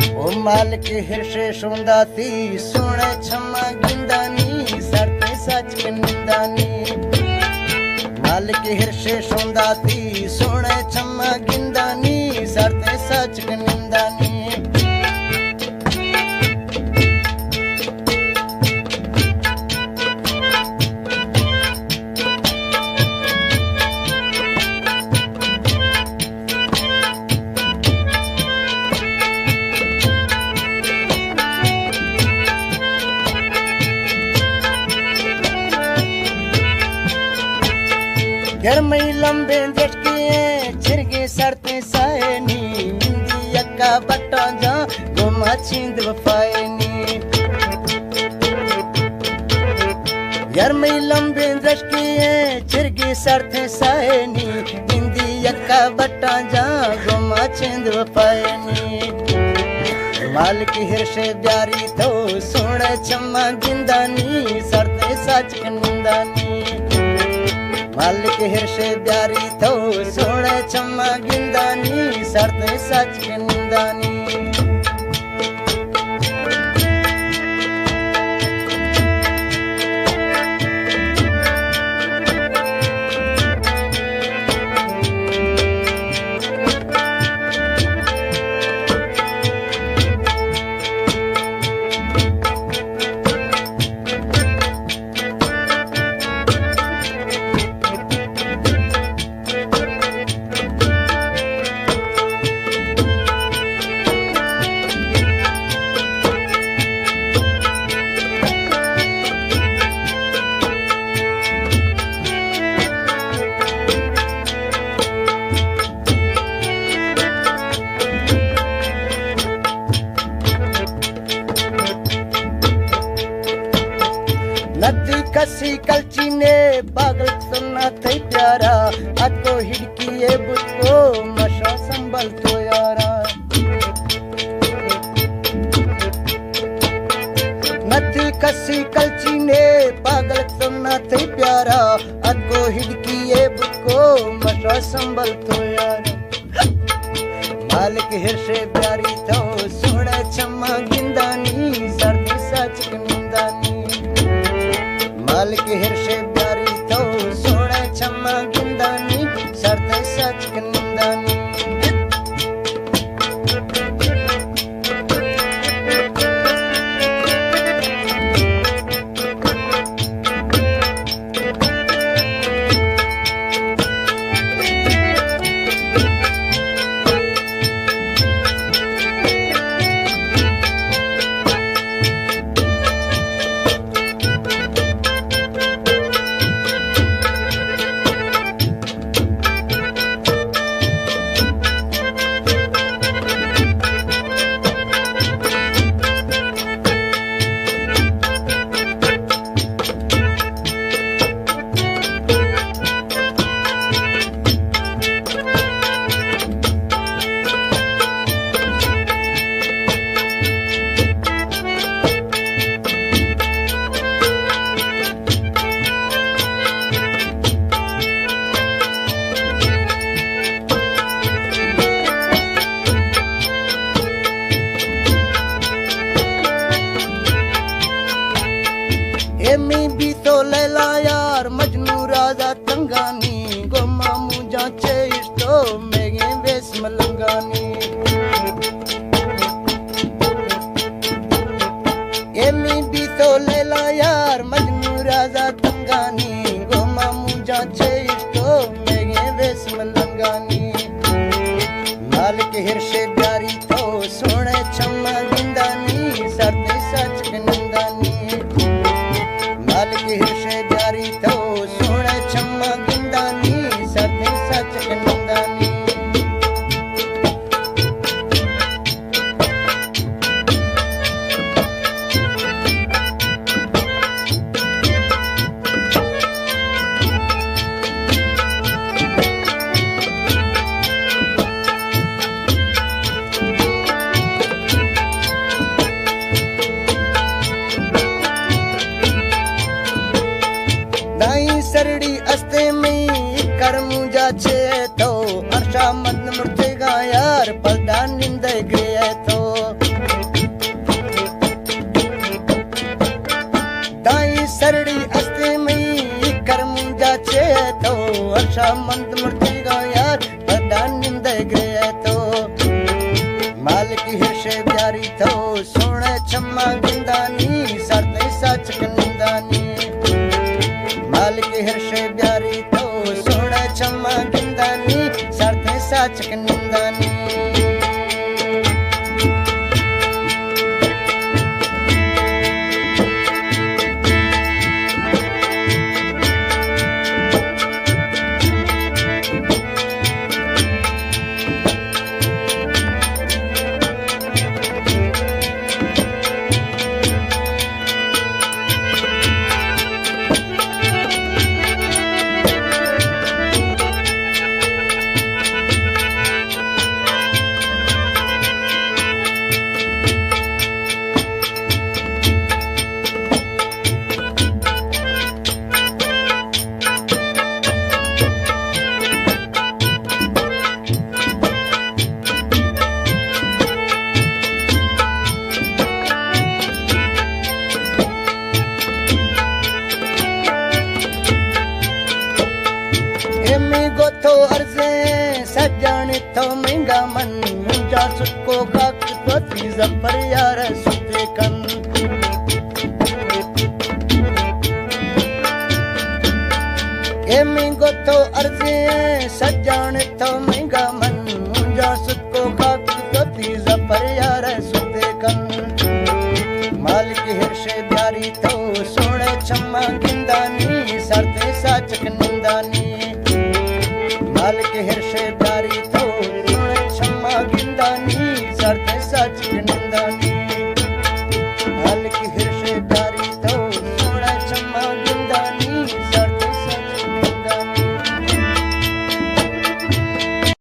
ओ मालिक हिर्षे सुंदाती सोने छमा गिंदानी सरते सच के निंदानी मालिक हिर्षे सुंदाती सोने छमा गिंदानी सरते सच के निंदानी गर्मई लंबे झटके छिरगे सरते सायनी मिंदी यक्का बट्टा जा गुमा छिंद वफायनी गर्मई लंबे झटके छिरगे सरते सायनी मिंदी यक्का बट्टा जा गुमा छिंद वफायनी मालिक हिर्षे ब्यारी तो सोने छमा गिंदानी सरते सच निंदानी मालिक हिर्षे ब्यारी तो सोने छमा गिंदानी सरते सच निंदानी नदी कसी कलची ने पागल सुनना थे प्यारा अतो हिड़की बुझको मशा संभल तो यारा नदी कसी कलची ने पागल सुनना थे प्यारा अतो हिड़की बुझको मशा संभल तो यारा मालिक हिर्षे प्यारी तो सोने छमा गिंदानी सरदी सच निंदानी मालिक हिर्षे ब्यारी तो सोने छमा गिंदानी सरते सच निंदानी एमी भी तो लैला यार मजनू राजा तंगानी गोमा मुझा चेस तो मेगे वेस मलंगानी एमी भी तो लैला यार मजनू राजा तंगानी गोमा मुझा चेस तो मेगे वेस मलंगानी मालिक हिर्षे ब्यारी तो सोने छमा गिंदानी सरते सच निंदानी मालिक हिर्षे ब्यारी आशा मंद मूर्ति गा यार बड़ा निंद गृह तो मालिक हिर्षे प्यारी तो सोने छम्मा गिंदानी सरते सच निंदानी मालिक हिर्षे प्यारी तो सोने छम्मा गिंदानी सरते सच निंदानी तो अर्जे सजन तो महंगा मन मुंजा सुको काक तो तीजा पर यार सुते कन एमिंगो तो अर्जे सजन तो महंगा मन मुंजा सुको काक तो तीजा पर यार सुते कन मालिक हिर्षे प्यारी तो सोने छम्मा गिंदानी सरते साचक निंदानी मालिक हिर्षे प्यारी तो सोने छम्मा गिंदानी सरते सच निंदानी मालिक